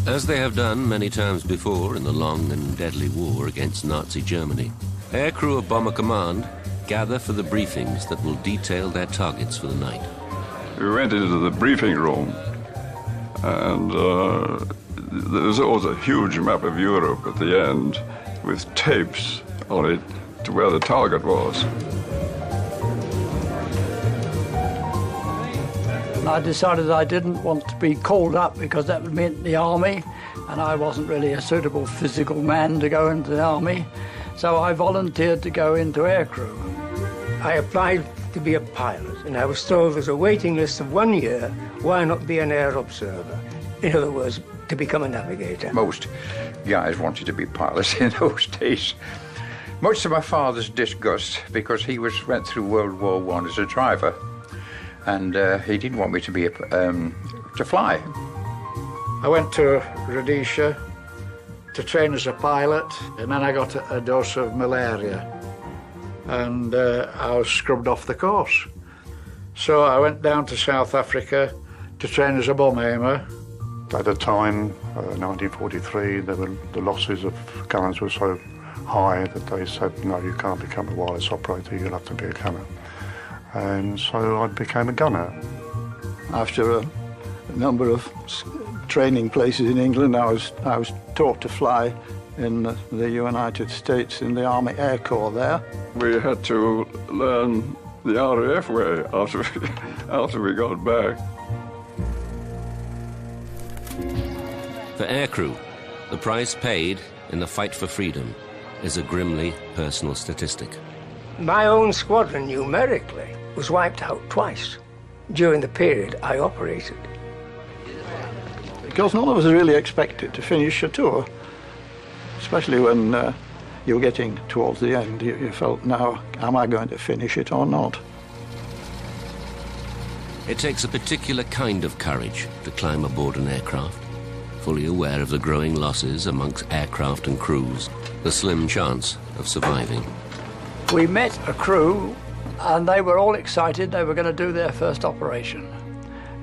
As they have done many times before in the long and deadly war against Nazi Germany, aircrew of Bomber Command gather for the briefings that will detail their targets for the night. We went into the briefing room, and there was always a huge map of Europe at the end with tapes on it to where the target was. I decided I didn't want to be called up because that would mean the army, and I wasn't really a suitable physical man to go into the army, so I volunteered to go into aircrew. I applied to be a pilot, and I was told there's a waiting list of 1 year. Why not be an air observer? In other words, to become a navigator. Most guys wanted to be pilots in those days. Much to my father's disgust, because he went through World War I as a driver, and he didn't want me to be to fly. I went to Rhodesia to train as a pilot, and then I got a dose of malaria, and I was scrubbed off the course. So I went down to South Africa to train as a bomb aimer. At the time, 1943, the losses of gunners were so high that they said, no, you can't become a wireless operator, you'll have to be a gunner. And so I became a gunner. After a number of training places in England, I was taught to fly in the United States in the Army Air Corps there. We had to learn the RAF way after we got back. For aircrew, the price paid in the fight for freedom is a grimly personal statistic. My own squadron, numerically, was wiped out twice during the period I operated. Because none of us really expected to finish a tour, especially when you were getting towards the end. You felt, now, am I going to finish it or not? It takes a particular kind of courage to climb aboard an aircraft, fully aware of the growing losses amongst aircraft and crews, the slim chance of surviving. We met a crew, and they were all excited. They were going to do their first operation.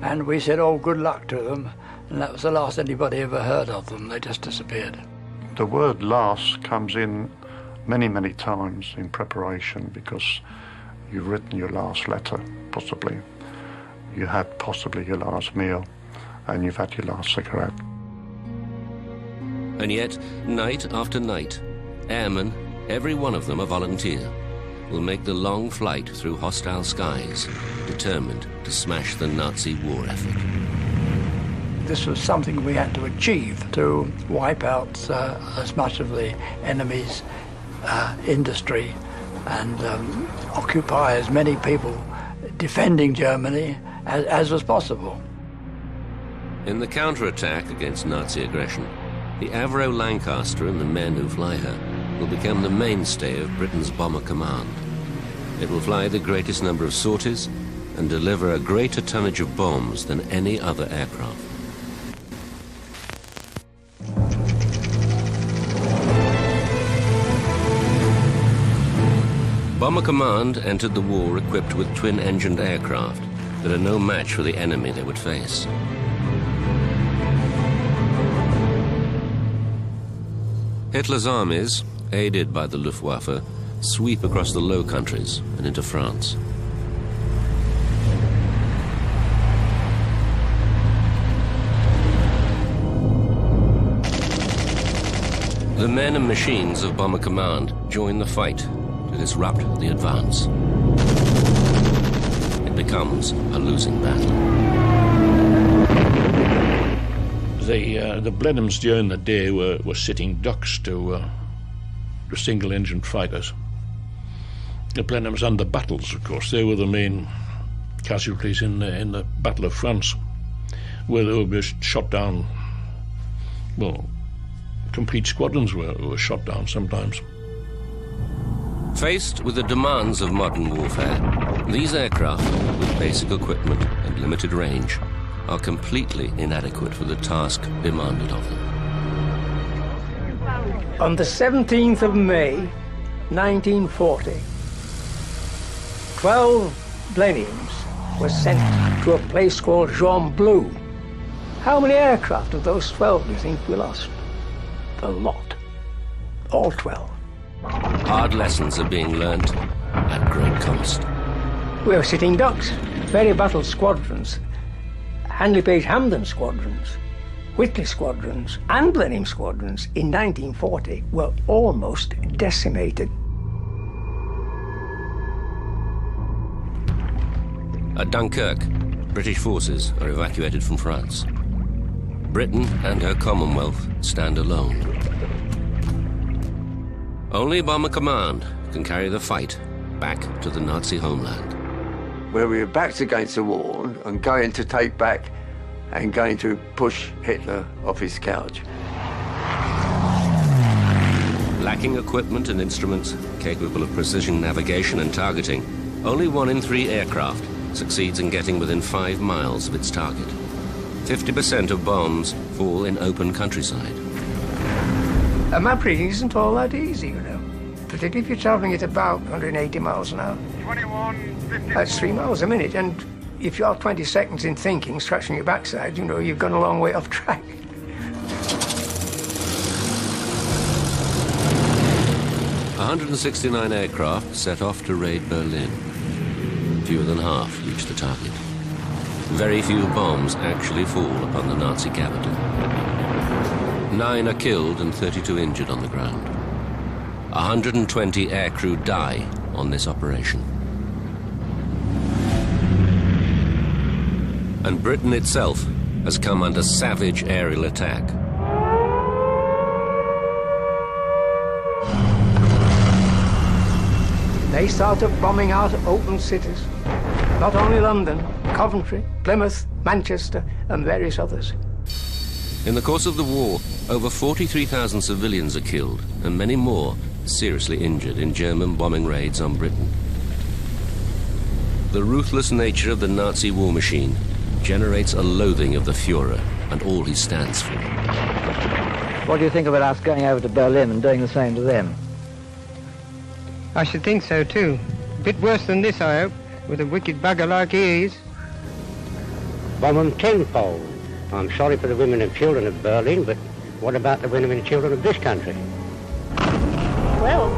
And we said, oh, good luck to them. And that was the last anybody ever heard of them. They just disappeared. The word last comes in many, many times in preparation, because you've written your last letter, possibly. You had possibly your last meal, and you've had your last cigarette. And yet, night after night, airmen, every one of them a volunteer, will make the long flight through hostile skies, determined to smash the Nazi war effort. This was something we had to achieve to wipe out as much of the enemy's industry and occupy as many people defending Germany as was possible. In the counterattack against Nazi aggression, the Avro Lancaster and the men who fly her will become the mainstay of Britain's bomber command. It will fly the greatest number of sorties and deliver a greater tonnage of bombs than any other aircraft. Bomber Command entered the war equipped with twin-engined aircraft that are no match for the enemy they would face. Hitler's armies, aided by the Luftwaffe, sweep across the Low Countries and into France. The men and machines of Bomber Command join the fight to disrupt the advance. It becomes a losing battle. The Blenheims during the day were sitting ducks to single-engine fighters. The Blenheims and the battles, of course, they were the main casualties in the Battle of France, where they were shot down. Well, complete squadrons were shot down sometimes. Faced with the demands of modern warfare, these aircraft, with basic equipment and limited range, are completely inadequate for the task demanded of them. On the 17th of May, 1940, 12 Blenheims were sent to a place called Jean Blou, How many aircraft of those 12 do you think we lost? A lot. All 12. Hard lessons are being learnt at great cost. We were sitting ducks. Very battle squadrons, Handley Page Hampden squadrons, Whitley squadrons, and Blenheim squadrons in 1940 were almost decimated. At Dunkirk, British forces are evacuated from France. Britain and her Commonwealth stand alone. Only Bomber Command can carry the fight back to the Nazi homeland. Where we were backed against the wall and going to take back and going to push Hitler off his couch. Lacking equipment and instruments capable of precision navigation and targeting, only 1 in 3 aircraft succeeds in getting within 5 miles of its target. 50% of bombs fall in open countryside. A map reading isn't all that easy, you know. Particularly if you're travelling at about 180 miles an hour. 21:54. That's 3 miles a minute, and if you're 20 seconds in thinking, scratching your backside, you know, you've gone a long way off track. "169 aircraft set off to raid Berlin. Fewer than half reach the target. Very few bombs actually fall upon the Nazi capital. 9 are killed and 32 injured on the ground. 120 aircrew die on this operation. And Britain itself has come under savage aerial attack. They started bombing out open cities. Not only London, Coventry, Plymouth, Manchester, and various others. In the course of the war, over 43,000 civilians are killed, and many more seriously injured in German bombing raids on Britain. The ruthless nature of the Nazi war machine generates a loathing of the Führer and all he stands for. What do you think about us going over to Berlin and doing the same to them? I should think so too. A bit worse than this, I hope, with a wicked bugger like he is. Bomb them tenfold. I'm sorry for the women and children of Berlin, but what about the women and children of this country? Well,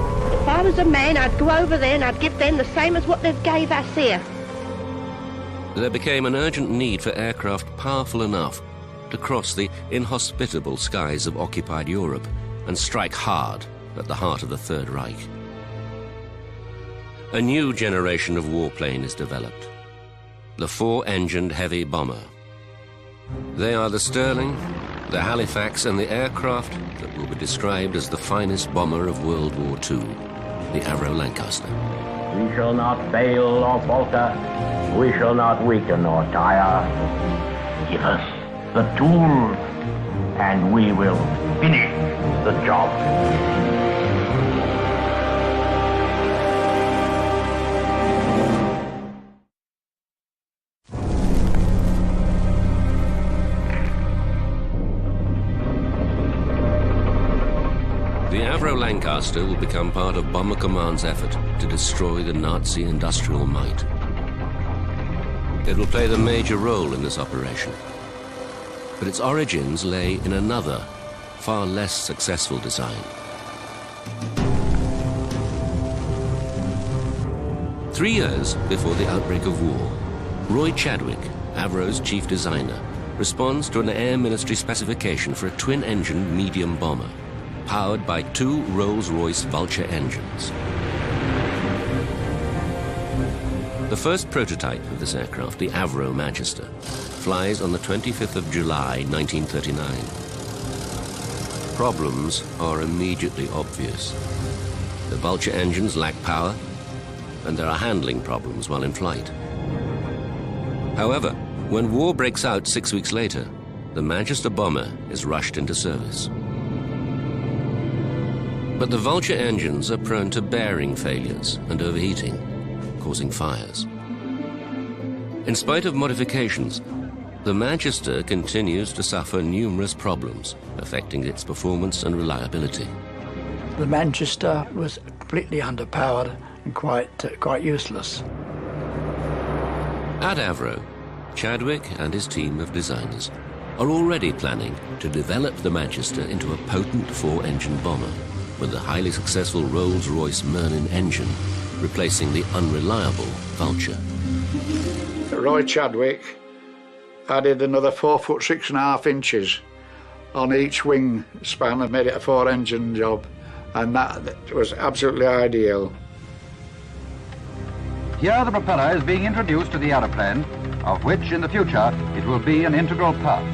if I was a man, I'd go over there and I'd give them the same as what they've gave us here. There became an urgent need for aircraft powerful enough to cross the inhospitable skies of occupied Europe and strike hard at the heart of the Third Reich. A new generation of warplane is developed, the 4-engined heavy bomber. They are the Sterling, the Halifax, and the aircraft that will be described as the finest bomber of World War II, the Avro Lancaster. We shall not fail or falter. We shall not weaken or tire. Give us the tools, and we will finish the job. The Avro Lancaster will become part of Bomber Command's effort to destroy the Nazi industrial might. It will play the major role in this operation, but its origins lay in another, far less successful design. 3 years before the outbreak of war, Roy Chadwick, Avro's chief designer, responds to an Air Ministry specification for a twin-engine medium bomber, powered by 2 Rolls-Royce Vulture engines. The first prototype of this aircraft, the Avro Manchester, flies on the 25th of July, 1939. Problems are immediately obvious. The Vulture engines lack power, and there are handling problems while in flight. However, when war breaks out 6 weeks later, the Manchester bomber is rushed into service. But the Vulture engines are prone to bearing failures and overheating, causing fires. In spite of modifications, the Manchester continues to suffer numerous problems affecting its performance and reliability. The Manchester was completely underpowered and quite useless. At Avro, Chadwick and his team of designers are already planning to develop the Manchester into a potent four-engine bomber, with the highly successful Rolls-Royce Merlin engine replacing the unreliable Vulture. Roy Chadwick added another 4 foot 6.5 inches on each wing span and made it a four-engine job, and that was absolutely ideal. Here the propeller is being introduced to the aeroplane, of which in the future it will be an integral part.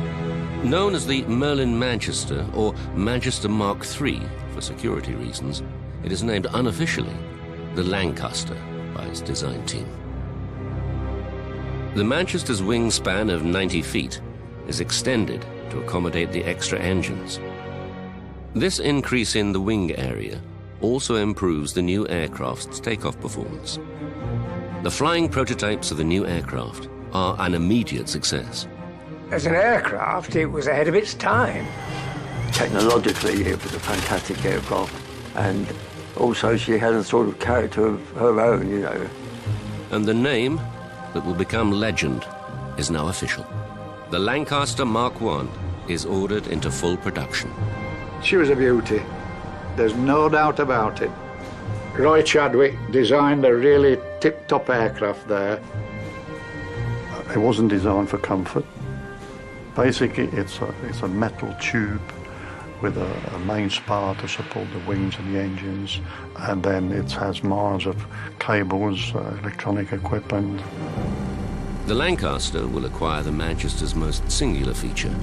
Known as the Merlin Manchester or Manchester Mark III for security reasons, it is named unofficially the Lancaster by its design team. The Manchester's wingspan of 90 feet is extended to accommodate the extra engines. This increase in the wing area also improves the new aircraft's takeoff performance. The flying prototypes of the new aircraft are an immediate success. As an aircraft, it was ahead of its time. Technologically, it was a fantastic aircraft, and also she had a sort of character of her own, you know. And the name that will become legend is now official. The Lancaster Mark I is ordered into full production. She was a beauty. There's no doubt about it. Roy Chadwick designed a really tip-top aircraft there. It wasn't designed for comfort. Basically, it's a metal tube with a main spar to support the wings and the engines, and then it has miles of cables, electronic equipment. The Lancaster will acquire the Manchester's most singular feature,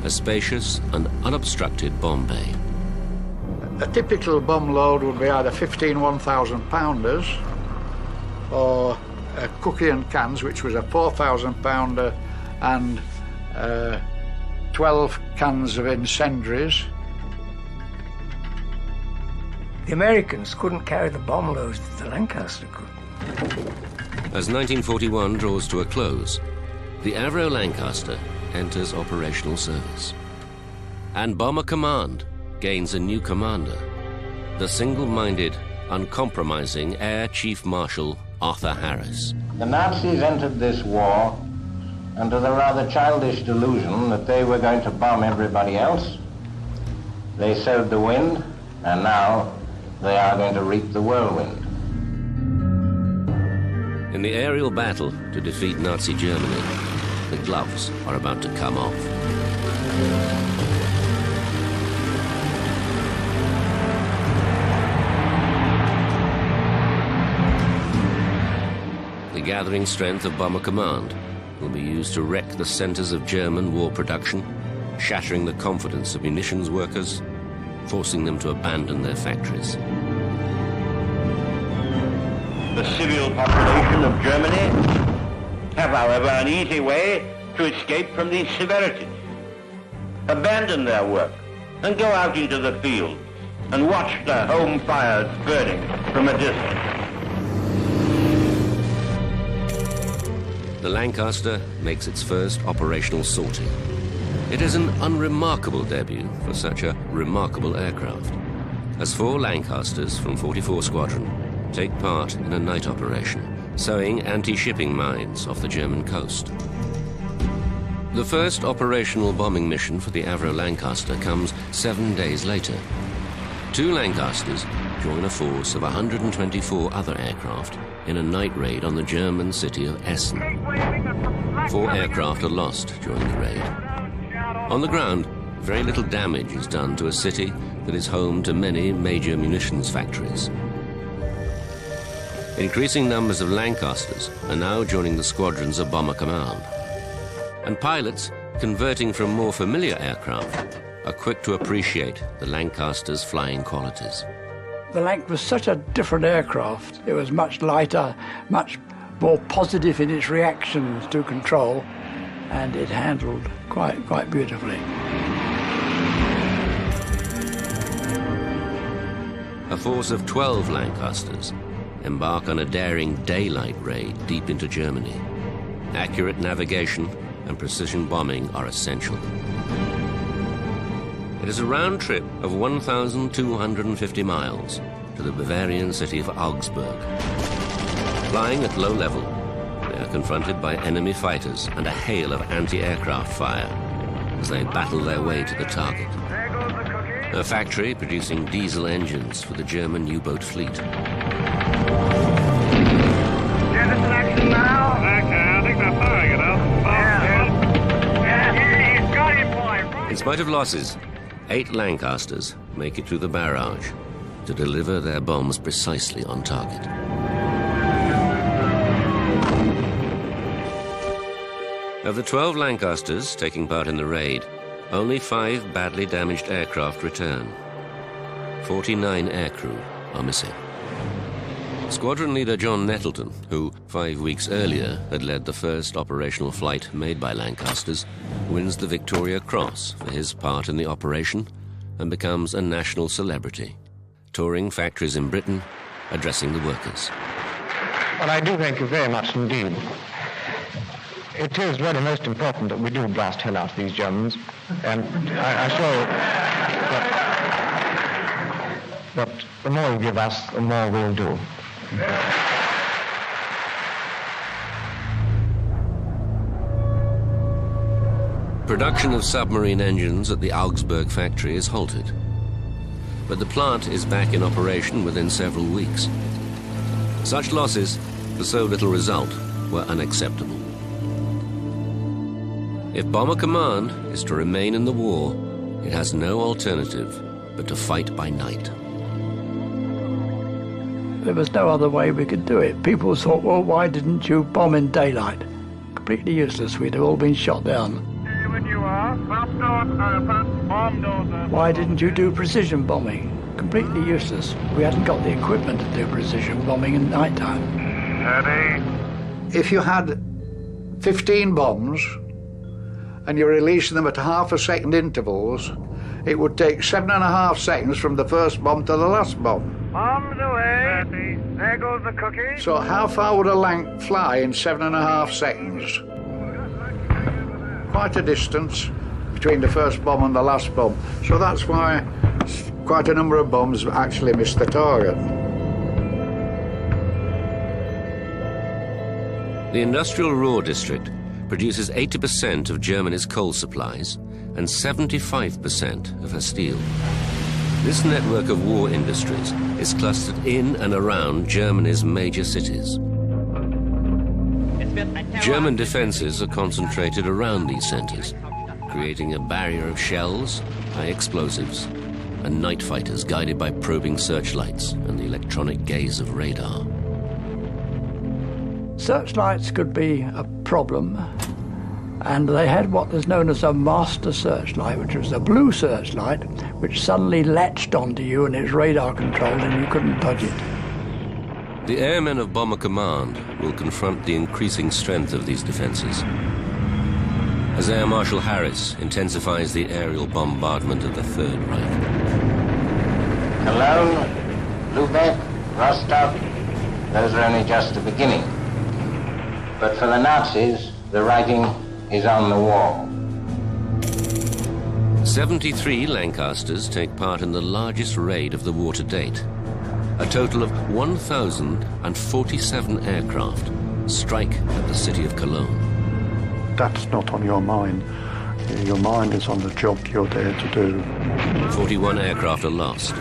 a spacious and unobstructed bomb bay. A typical bomb load would be either 15 1,000-pounders or cookie and cans, which was a 4,000-pounder, and 12 cans of incendiaries. The Americans couldn't carry the bomb loads that the Lancaster could. As 1941 draws to a close, the Avro Lancaster enters operational service. And Bomber Command gains a new commander, the single-minded, uncompromising Air Chief Marshal Arthur Harris. The Nazis entered this war under the rather childish delusion that they were going to bomb everybody else. They sowed the wind, and now they are going to reap the whirlwind. In the aerial battle to defeat Nazi Germany, the gloves are about to come off. The gathering strength of Bomber Command will be used to wreck the centers of German war production, shattering the confidence of munitions workers, forcing them to abandon their factories. The civil population of Germany have, however, an easy way to escape from these severities. Abandon their work and go out into the field and watch their home fires burning from a distance. The Lancaster makes its first operational sortie. It is an unremarkable debut for such a remarkable aircraft, as 4 Lancasters from 44 Squadron take part in a night operation, sowing anti-shipping mines off the German coast. The first operational bombing mission for the Avro Lancaster comes 7 days later. 2 Lancasters join a force of 124 other aircraft in a night raid on the German city of Essen. 4 aircraft are lost during the raid. On the ground, very little damage is done to a city that is home to many major munitions factories. Increasing numbers of Lancasters are now joining the squadrons of Bomber Command. And pilots, converting from more familiar aircraft, are quick to appreciate the Lancaster's flying qualities. The Lanc was such a different aircraft. It was much lighter, much more positive in its reactions to control, and it handled quite beautifully. A force of 12 Lancasters embark on a daring daylight raid deep into Germany. Accurate navigation and precision bombing are essential. It is a round trip of 1,250 miles to the Bavarian city of Augsburg. Flying at low level, they are confronted by enemy fighters and a hail of anti-aircraft fire. as they battle their way to the target. A factory producing diesel engines for the German U-boat fleet. In spite of losses, 8 Lancasters make it through the barrage to deliver their bombs precisely on target. Of the 12 Lancasters taking part in the raid, only 5 badly damaged aircraft return. 49 aircrew are missing. Squadron leader John Nettleton, who 5 weeks earlier had led the first operational flight made by Lancasters, wins the Victoria Cross for his part in the operation and becomes a national celebrity, touring factories in Britain, addressing the workers. Well, I do thank you very much indeed. It is really most important that we do blast hell out of these Germans, and I assure you that the more you give us, the more we'll do. Production of submarine engines at the Augsburg factory is halted, but the plant is back in operation within several weeks. Such losses, for so little result, were unacceptable. If Bomber Command is to remain in the war, it has no alternative but to fight by night. There was no other way we could do it. People thought, well, why didn't you bomb in daylight? Completely useless. We'd have all been shot down. Why didn't you do precision bombing? Completely useless. We hadn't got the equipment to do precision bombing in night time. If you had 15 bombs and you're releasing them at half a second intervals, it would take 7.5 seconds from the first bomb to the last bomb. Bombs away. There goes the cookie. So how far would a Lanc fly in 7.5 seconds? Quite a distance between the first bomb and the last bomb. So that's why quite a number of bombs actually missed the target. The Industrial Ruhr district produces 80% of Germany's coal supplies and 75% of her steel. This network of war industries is clustered in and around Germany's major cities. German defenses are concentrated around these centers, creating a barrier of shells, high explosives, and night fighters guided by probing searchlights and the electronic gaze of radar. Searchlights could be a problem, and they had what was known as a master searchlight, which was a blue searchlight, which suddenly latched onto you and it's radar controlled and you couldn't dodge it. The airmen of Bomber Command will confront the increasing strength of these defenses. As Air Marshal Harris intensifies the aerial bombardment of the Third Reich. Cologne, Lubeck, Rostock, those are only just the beginning. But for the Nazis, the writing is on the wall. 73 Lancasters take part in the largest raid of the war to date. A total of 1,047 aircraft strike at the city of Cologne. That's not on your mind. Your mind is on the job you're there to do. 41 aircraft are lost.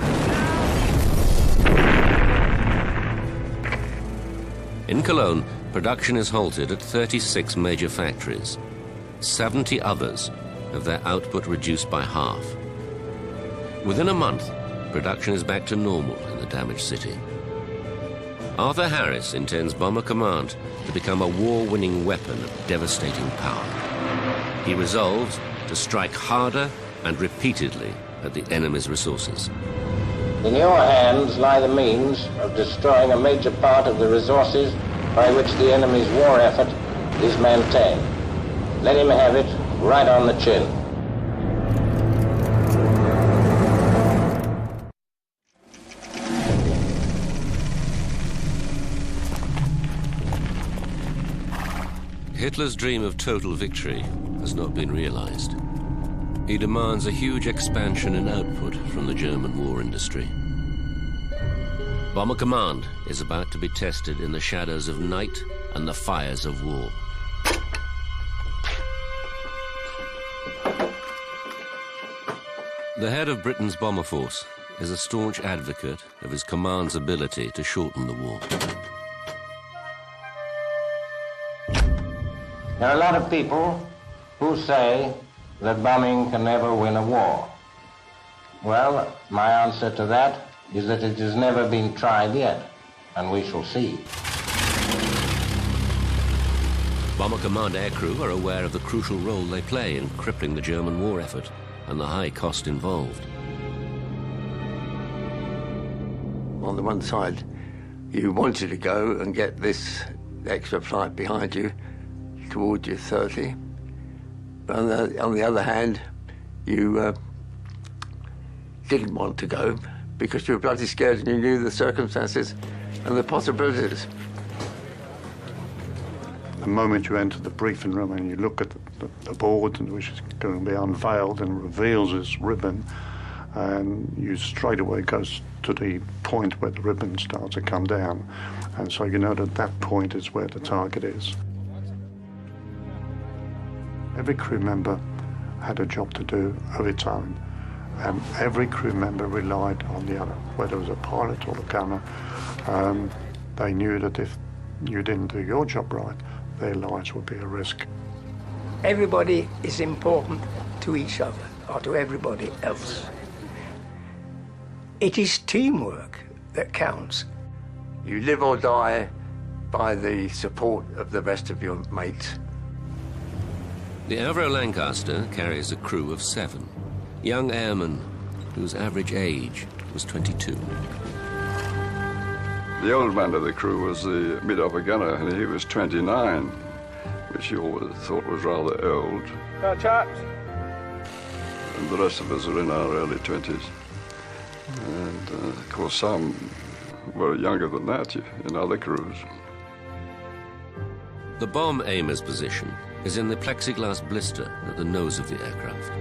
In Cologne, production is halted at 36 major factories. 70 others have their output reduced by half. Within a month, production is back to normal in the damaged city. Arthur Harris intends Bomber Command to become a war-winning weapon of devastating power. He resolves to strike harder and repeatedly at the enemy's resources. In your hands lie the means of destroying a major part of the resources by which the enemy's war effort is maintained. Let him have it right on the chin. Hitler's dream of total victory has not been realized. He demands a huge expansion in output from the German war industry. Bomber Command is about to be tested in the shadows of night and the fires of war. The head of Britain's bomber force is a staunch advocate of his command's ability to shorten the war. There are a lot of people who say that bombing can never win a war. Well, my answer to that is that it has never been tried yet, and we shall see. Bomber Command aircrew are aware of the crucial role they play in crippling the German war effort and the high cost involved. On the one side, you wanted to go and get this extra flight behind you towards your 30. But on the other hand, you didn't want to go because you were bloody scared and you knew the circumstances and the possibilities. The moment you enter the briefing room and you look at the board, which is going to be unveiled and reveals this ribbon, and you straight away goes to the point where the ribbon starts to come down. And so you know that that point is where the target is. Every crew member had a job to do of its own, and every crew member relied on the other, whether it was a pilot or a gunner. They knew that if you didn't do your job right, their lives would be at risk. Everybody is important to each other or to everybody else. It is teamwork that counts. You live or die by the support of the rest of your mates. The Avro Lancaster carries a crew of 7 young airmen whose average age was 22. The old man of the crew was the mid-upper gunner, and he was 29, which you always thought was rather old. Chaps. And the rest of us are in our early 20s. And, of course, some were younger than that in other crews. The bomb aimer's position is in the plexiglass blister at the nose of the aircraft.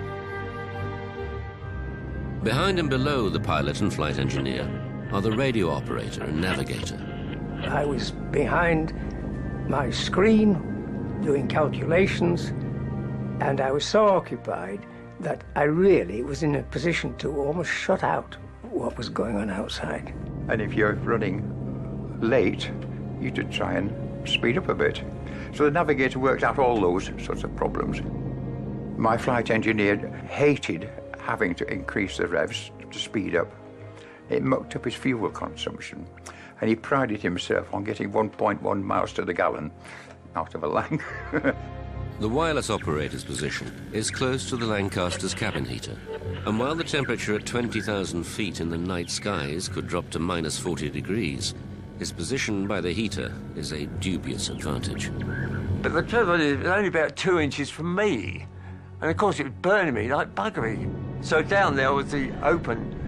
Behind and below the pilot and flight engineer are the radio operator and navigator. I was behind my screen doing calculations, and I was so occupied that I really was in a position to almost shut out what was going on outside. And if you're running late, you should try and speed up a bit. So the navigator worked out all those sorts of problems. My flight engineer hated having to increase the revs to speed up. It mucked up his fuel consumption, and he prided himself on getting 1.1 miles to the gallon out of a Lanc. The wireless operator's position is close to the Lancaster's cabin heater, and while the temperature at 20,000 feet in the night skies could drop to minus 40 degrees, his position by the heater is a dubious advantage. But the trouble is, it was only about 2 inches from me, and of course it was burning me like buggery. So down there was the open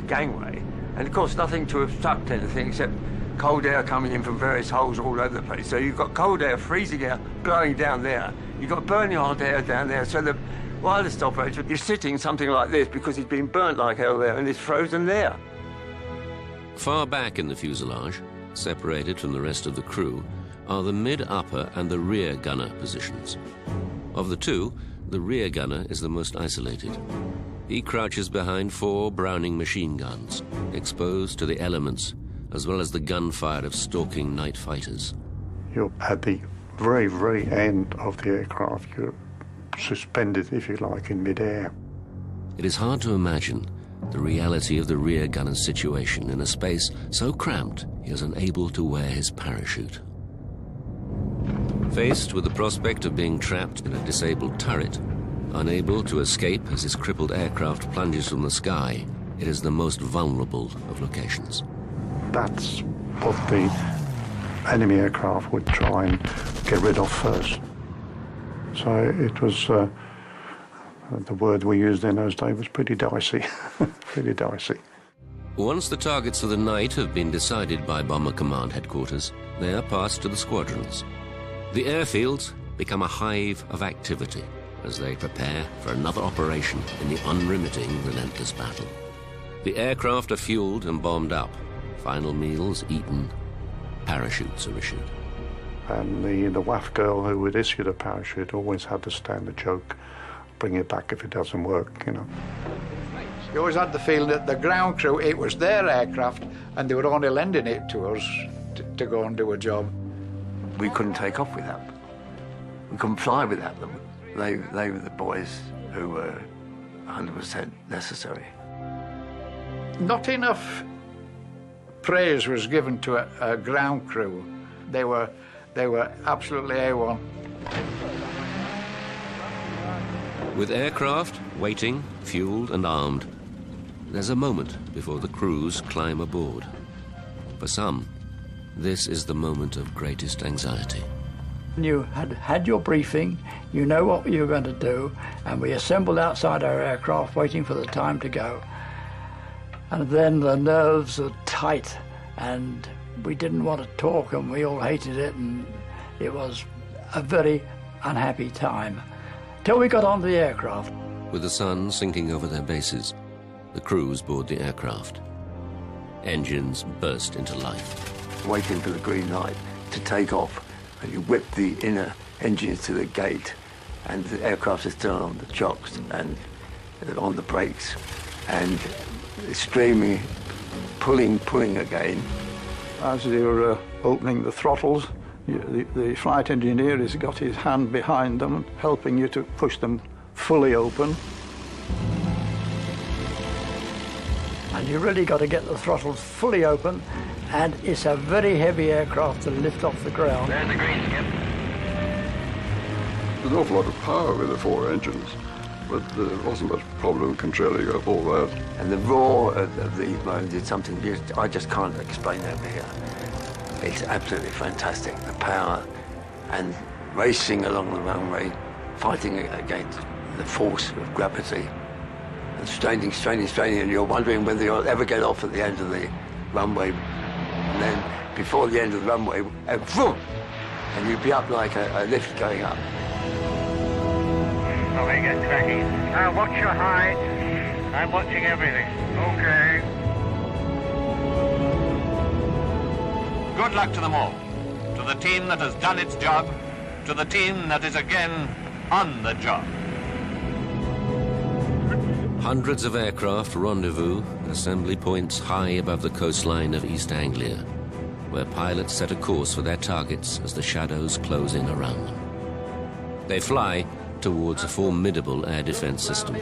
gangway, and of course nothing to obstruct anything except cold air coming in from various holes all over the place. So you've got cold air, freezing air blowing down there. You've got burning hot air down there. So the wireless operator is sitting something like this because he's been burnt like hell there and it's frozen there. Far back in the fuselage, separated from the rest of the crew, are the mid-upper and the rear gunner positions. Of the two, the rear gunner is the most isolated. He crouches behind 4 Browning machine guns, exposed to the elements, as well as the gunfire of stalking night fighters. You're at the very, very end of the aircraft. You're suspended, if you like, in mid-air. It is hard to imagine the reality of the rear gunner's situation in a space so cramped he is unable to wear his parachute. Faced with the prospect of being trapped in a disabled turret, unable to escape as his crippled aircraft plunges from the sky, it is the most vulnerable of locations. That's what the enemy aircraft would try and get rid of first. So it was, the word we used in those days was pretty dicey, pretty dicey. Once the targets of the night have been decided by Bomber Command headquarters, they are passed to the squadrons. The airfields become a hive of activity as they prepare for another operation in the unremitting, relentless battle. The aircraft are fueled and bombed up, final meals eaten, parachutes are issued. And the WAF girl who would issue the parachute always had the standard joke, bring it back if it doesn't work, you know. You always had the feeling that the ground crew, it was their aircraft, and they were only lending it to us to go and do a job. We couldn't take off without them. We couldn't fly without them. They were the boys who were 100% necessary. Not enough praise was given to a ground crew. They were absolutely A1. With aircraft waiting, fueled and armed, there's a moment before the crews climb aboard. For some, this is the moment of greatest anxiety. You had your briefing, you know what you were going to do, and we assembled outside our aircraft waiting for the time to go. And then the nerves were tight, and we didn't want to talk, and we all hated it, and it was a very unhappy time. Till we got onto the aircraft. With the sun sinking over their bases, the crews board the aircraft. Engines burst into life. Waiting for the green light to take off, and you whip the inner engines to the gate, and the aircraft is still on the chocks and on the brakes, and it's streaming, pulling again. As you're opening the throttles, the flight engineer has got his hand behind them, helping you to push them fully open. And you really got to get the throttles fully open, and it's a very heavy aircraft to lift off the ground. There's the green, Skip. There's an awful lot of power with the 4 engines, but there wasn't much problem controlling all that. And the roar of the moans is something I just can't explain over here. It's absolutely fantastic, the power, and racing along the runway, fighting against the force of gravity, and straining, and you're wondering whether you'll ever get off at the end of the runway. And then before the end of the runway, and you'd be up like a lift going up. Oh, we get cracking. Now watch your height. I'm watching everything. Okay. Good luck to them all. To the team that has done its job, to the team that is again on the job. Hundreds of aircraft rendezvous at assembly points high above the coastline of East Anglia, where pilots set a course for their targets as the shadows close in around them. They fly towards a formidable air defense system.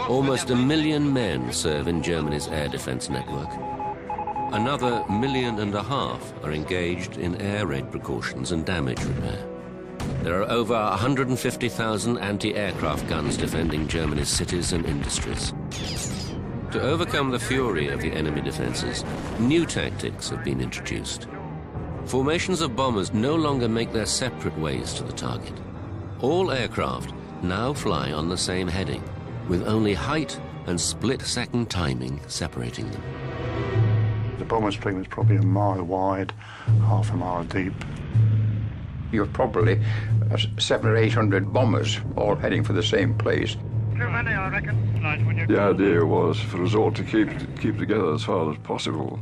Almost 1 million men serve in Germany's air defense network. Another 1.5 million are engaged in air raid precautions and damage repair. There are over 150,000 anti-aircraft guns defending Germany's cities and industries. To overcome the fury of the enemy defenses, new tactics have been introduced. Formations of bombers no longer make their separate ways to the target. All aircraft now fly on the same heading, with only height and split-second timing separating them. The bomber stream is probably 1 mile wide, half a mile deep. You're probably 700 or 800 bombers all heading for the same place. Too many, I reckon. The idea was for us all to keep together as far as possible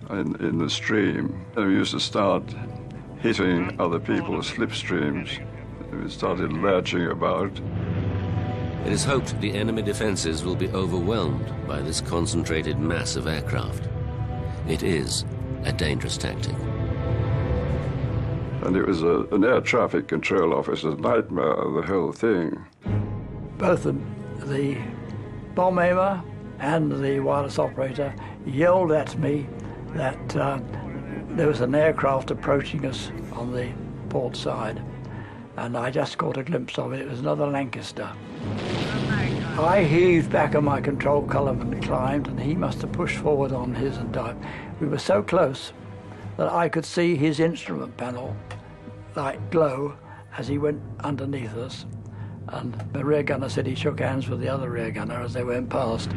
in the stream. And we used to start hitting other people's slipstreams. We started lurching about. It is hoped the enemy defenses will be overwhelmed by this concentrated mass of aircraft. It is a dangerous tactic. And it was an air traffic control officer's nightmare, the whole thing. Both the bomb aimer and the wireless operator yelled at me that there was an aircraft approaching us on the port side. And I just caught a glimpse of it. It was another Lancaster. I heaved back on my control column and climbed, and he must have pushed forward on his and dived. We were so close that I could see his instrument panel like glow as he went underneath us. And the rear gunner said he shook hands with the other rear gunner as they went past.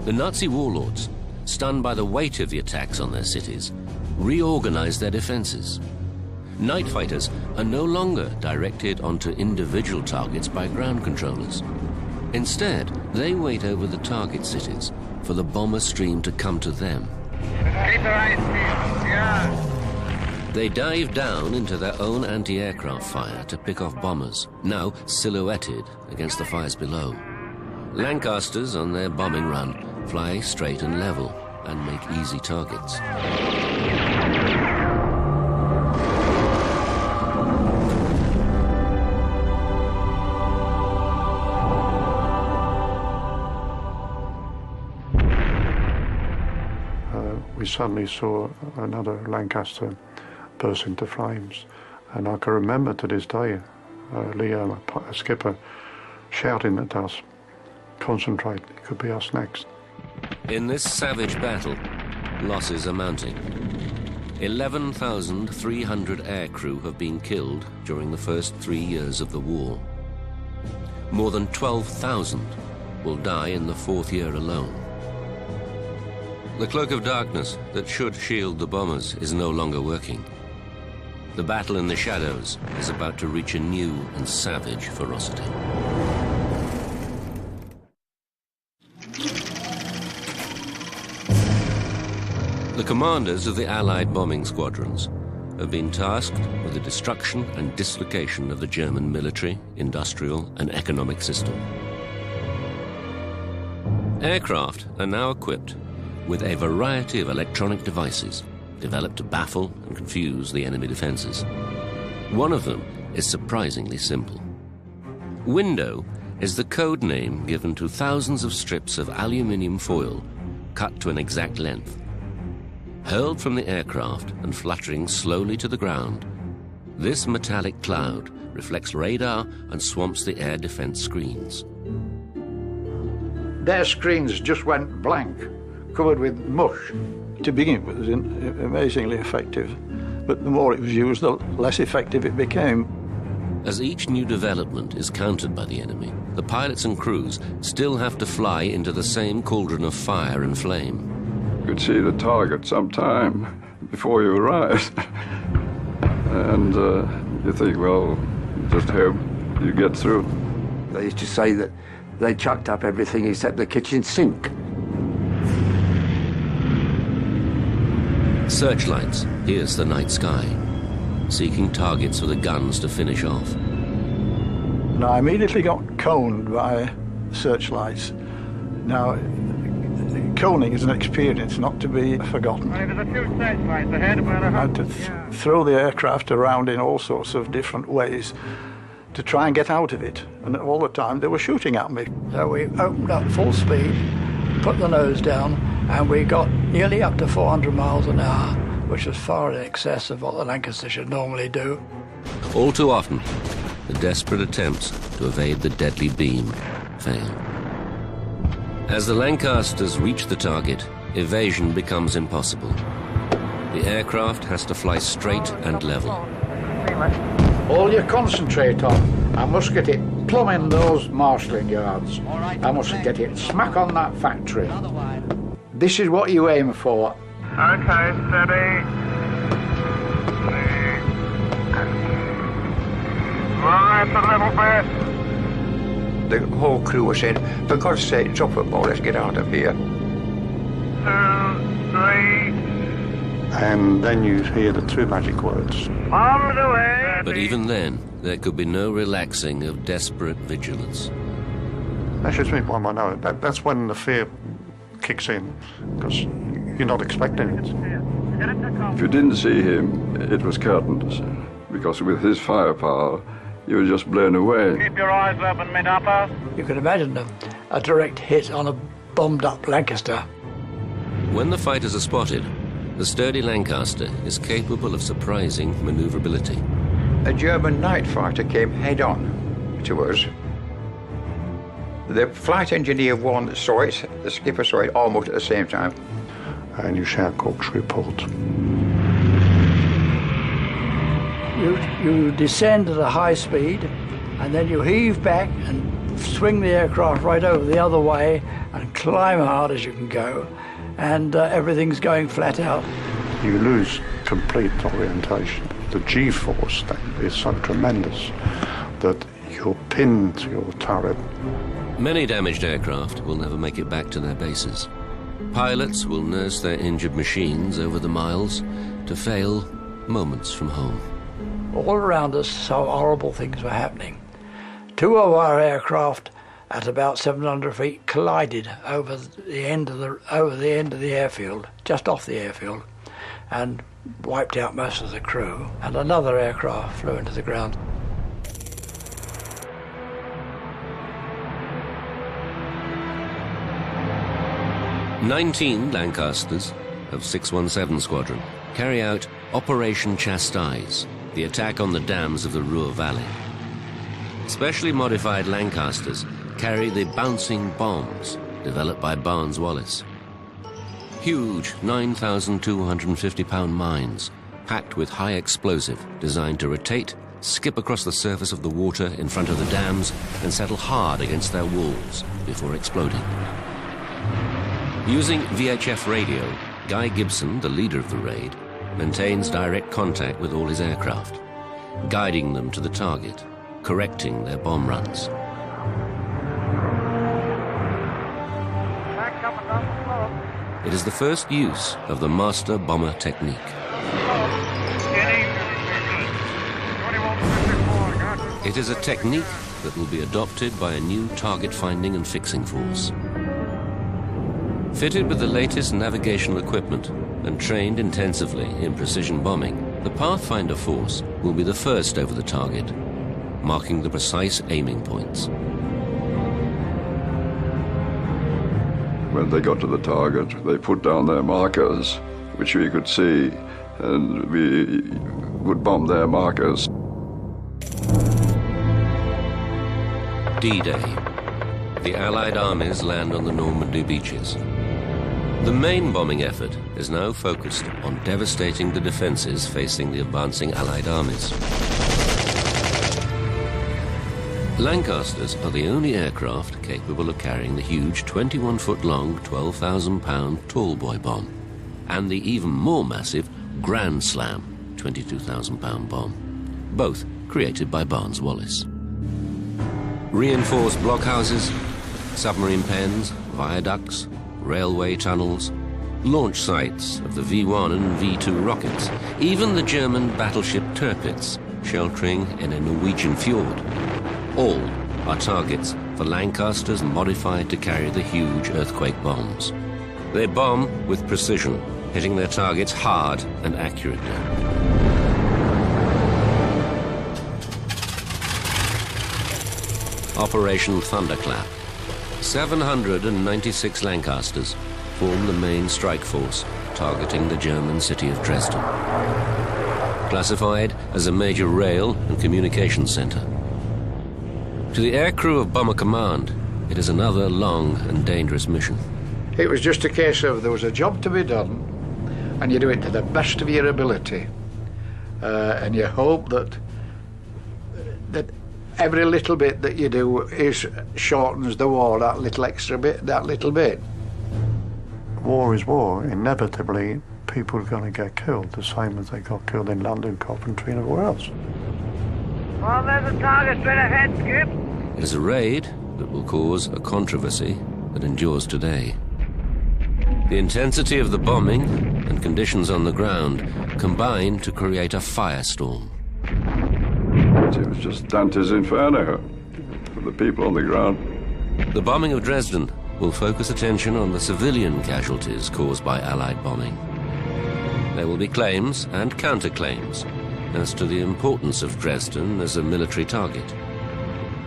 The Nazi warlords, stunned by the weight of the attacks on their cities, reorganized their defenses. Night fighters are no longer directed onto individual targets by ground controllers. Instead, they wait over the target cities for the bomber stream to come to them. Keep your eyes peeled, yeah. They dive down into their own anti-aircraft fire to pick off bombers, now silhouetted against the fires below. Lancasters on their bombing run fly straight and level and make easy targets. We suddenly saw another Lancaster burst into flames, and I can remember to this day Leo, a skipper, shouting at us, "Concentrate, it could be us next." In this savage battle, losses are mounting. 11,300 aircrew have been killed during the first 3 years of the war. More than 12,000 will die in the 4th year alone. The cloak of darkness that should shield the bombers is no longer working. The battle in the shadows is about to reach a new and savage ferocity. The commanders of the Allied bombing squadrons have been tasked with the destruction and dislocation of the German military, industrial, and economic system. Aircraft are now equipped with a variety of electronic devices developed to baffle and confuse the enemy defenses. One of them is surprisingly simple. Window is the code name given to thousands of strips of aluminium foil cut to an exact length. Hurled from the aircraft and fluttering slowly to the ground, this metallic cloud reflects radar and swamps the air defense screens. Their screens just went blank, covered with mush. To begin with, it was amazingly effective, but the more it was used, the less effective it became. As each new development is countered by the enemy, the pilots and crews still have to fly into the same cauldron of fire and flame. You could see the target sometime before you arrived. And you think, well, just hope you get through. They used to say that they chucked up everything except the kitchen sink. Searchlights pierce the night sky, seeking targets for the guns to finish off. Now, I immediately got coned by searchlights. Now, coning is an experience not to be forgotten. There's a few searchlights ahead, about I had to throw the aircraft around in all sorts of different ways to try and get out of it. And all the time they were shooting at me. So we opened up full speed, put the nose down, and we got nearly up to 400 miles an hour, which was far in excess of what the Lancaster should normally do. All too often, the desperate attempts to evade the deadly beam fail. As the Lancasters reach the target, evasion becomes impossible. The aircraft has to fly straight and level. All you concentrate on, I must get it plumb in those marshalling yards. I must get it smack on that factory. This is what you aim for. Okay, steady. Right a little bit. The whole crew was saying, "For God's sake, drop it more, let's get out of here." 2, 3. And then you hear the two magic words. On the way. But even then, there could be no relaxing of desperate vigilance. That's just me, one might know. That's when the fear kicks in, because you're not expecting it. If you didn't see him, it was curtains, because with his firepower, you were just blown away. Keep your eyes open, mid-upper. You can imagine a direct hit on a bombed-up Lancaster. When the fighters are spotted, the sturdy Lancaster is capable of surprising maneuverability. A German night fighter came head-on to us. The flight engineer one saw it, the skipper saw it almost at the same time. And you shout Cork's report. You descend at a high speed, and then you heave back and swing the aircraft right over the other way and climb hard as you can go, and everything's going flat out. You lose complete orientation. The G-force then is so tremendous that you're pinned to your turret. Many damaged aircraft will never make it back to their bases. Pilots will nurse their injured machines over the miles to fail moments from home. All around us, so horrible things were happening. 2 of our aircraft at about 700 feet collided over the end of the airfield, just off the airfield, and wiped out most of the crew. And another aircraft flew into the ground. "19 Lancasters of 617 Squadron carry out Operation Chastise, the attack on the dams of the Ruhr Valley. Specially modified Lancasters carry the bouncing bombs developed by Barnes-Wallis. Huge 9,250-pound mines packed with high explosive designed to rotate, skip across the surface of the water in front of the dams and settle hard against their walls before exploding. Using VHF radio, Guy Gibson, the leader of the raid, maintains direct contact with all his aircraft, guiding them to the target, correcting their bomb runs. It is the first use of the master bomber technique. It is a technique that will be adopted by a new target finding and fixing force. Fitted with the latest navigational equipment and trained intensively in precision bombing, the Pathfinder force will be the first over the target, marking the precise aiming points. When they got to the target, they put down their markers, which we could see, and we would bomb their markers. D-Day. The Allied armies land on the Normandy beaches. The main bombing effort is now focused on devastating the defenses facing the advancing Allied armies. Lancasters are the only aircraft capable of carrying the huge 21-foot-long, 12,000-pound tall-boy bomb and the even more massive Grand Slam 22,000-pound bomb, both created by Barnes-Wallis. Reinforced blockhouses, submarine pens, viaducts, railway tunnels, launch sites of the V-1 and V-2 rockets, even the German battleship Tirpitz sheltering in a Norwegian fjord. All are targets for Lancasters modified to carry the huge earthquake bombs. They bomb with precision, hitting their targets hard and accurately. Operation Thunderclap. 796 Lancasters form the main strike force targeting the German city of Dresden. Classified as a major rail and communications center. To the aircrew of Bomber Command, it is another long and dangerous mission. It was just a case of there was a job to be done, and you do it to the best of your ability, and you hope that every little bit that you do shortens the war that little extra bit, that little bit. War is war. Inevitably, people are going to get killed, the same as they got killed in London, Coventry, and everywhere else. Well, there's a target straight ahead, Skip. It is a raid that will cause a controversy that endures today. The intensity of the bombing and conditions on the ground combine to create a firestorm. It was just Dante's Inferno for the people on the ground. The bombing of Dresden will focus attention on the civilian casualties caused by Allied bombing. There will be claims and counterclaims as to the importance of Dresden as a military target.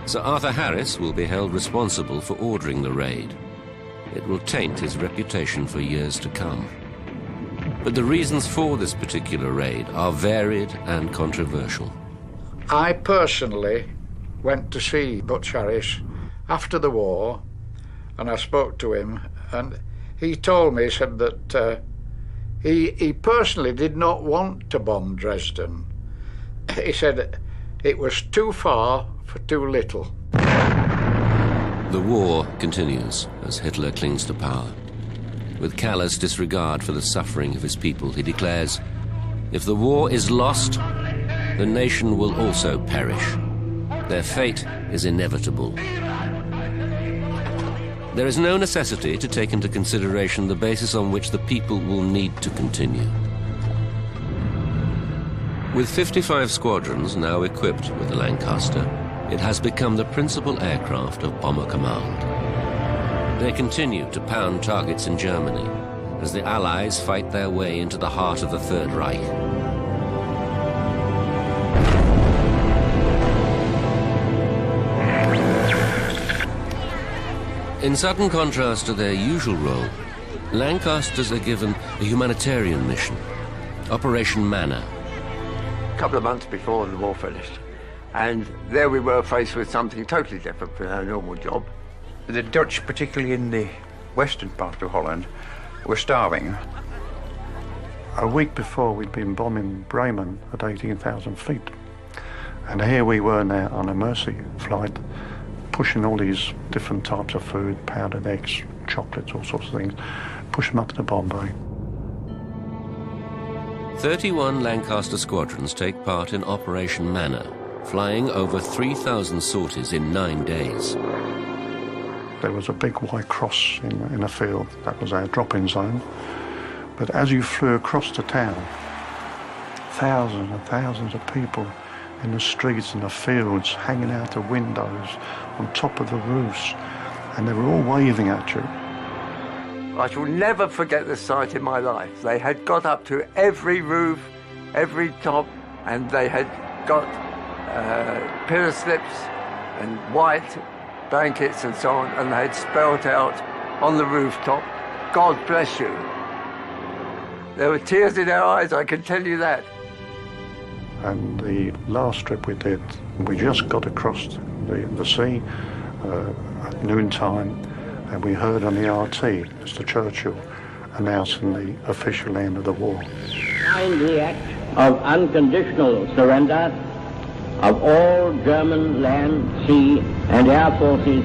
Sir Arthur Harris will be held responsible for ordering the raid. It will taint his reputation for years to come. But the reasons for this particular raid are varied and controversial. I personally went to see Butch Harris after the war, and I spoke to him, and he told me, he said that he personally did not want to bomb Dresden. He said it was too far for too little. The war continues as Hitler clings to power. With callous disregard for the suffering of his people, he declares, "If the war is lost, the nation will also perish. Their fate is inevitable." There is no necessity to take into consideration the basis on which the people will need to continue. With 55 squadrons now equipped with the Lancaster, it has become the principal aircraft of Bomber Command. They continue to pound targets in Germany as the Allies fight their way into the heart of the Third Reich. In sudden contrast to their usual role, Lancasters are given a humanitarian mission, Operation Manna. A couple of months before the war finished, and there we were faced with something totally different from our normal job. The Dutch, particularly in the western part of Holland, were starving. A week before, we'd been bombing Bremen at 18,000 feet. And here we were now on a Mercy flight, pushing all these different types of food, powdered eggs, chocolates, all sorts of things, push them up to Bombay. 31 Lancaster squadrons take part in Operation Manna, flying over 3,000 sorties in 9 days. There was a big white cross in a field. That was our drop-in zone. But as you flew across the town, thousands and thousands of people in the streets and the fields, hanging out the windows, on top of the roofs, and they were all waving at you. I shall never forget this sight in my life. They had got up to every roof, every top, and they had got pillar slips and white blankets and so on, and they had spelled out on the rooftop, "God bless you." There were tears in their eyes, I can tell you that. And the last trip we did, we just got across the sea at noontime, and we heard on the RT, Mr. Churchill, announcing the official end of the war. Signed the act of unconditional surrender of all German land, sea, and air forces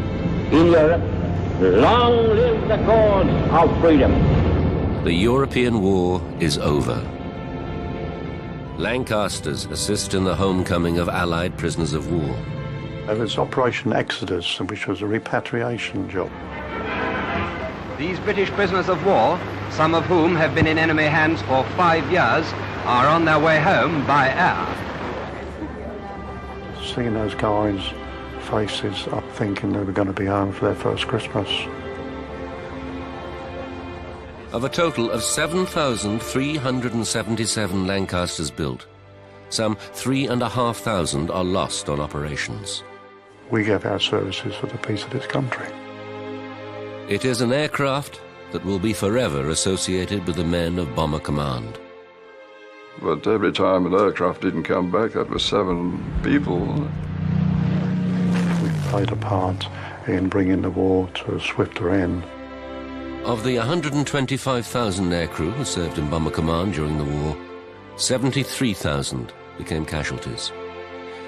in Europe. Long live the cause of freedom. The European war is over. Lancasters assist in the homecoming of Allied prisoners of war. There was Operation Exodus, which was a repatriation job. These British prisoners of war, some of whom have been in enemy hands for 5 years, are on their way home by air. Seeing those guys' faces up thinking they were going to be home for their first Christmas. Of a total of 7,377 Lancasters built, some 3,500 are lost on operations. We gave our services for the peace of this country. It is an aircraft that will be forever associated with the men of Bomber Command. But every time an aircraft didn't come back, that was 7 people. We played a part in bringing the war to a swifter end. Of the 125,000 aircrew who served in Bomber Command during the war, 73,000 became casualties.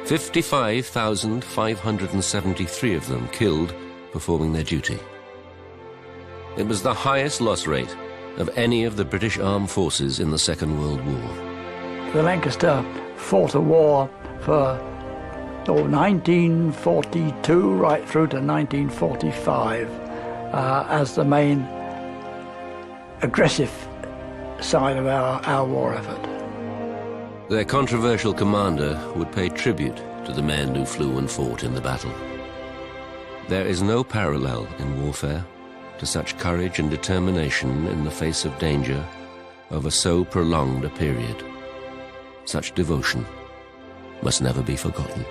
55,573 of them killed performing their duty. It was the highest loss rate of any of the British armed forces in the Second World War. The Lancaster fought a war for 1942 right through to 1945 as the main aggressive side of our war effort. Their controversial commander would pay tribute to the men who flew and fought in the battle. There is no parallel in warfare to such courage and determination in the face of danger over so prolonged a period. Such devotion must never be forgotten.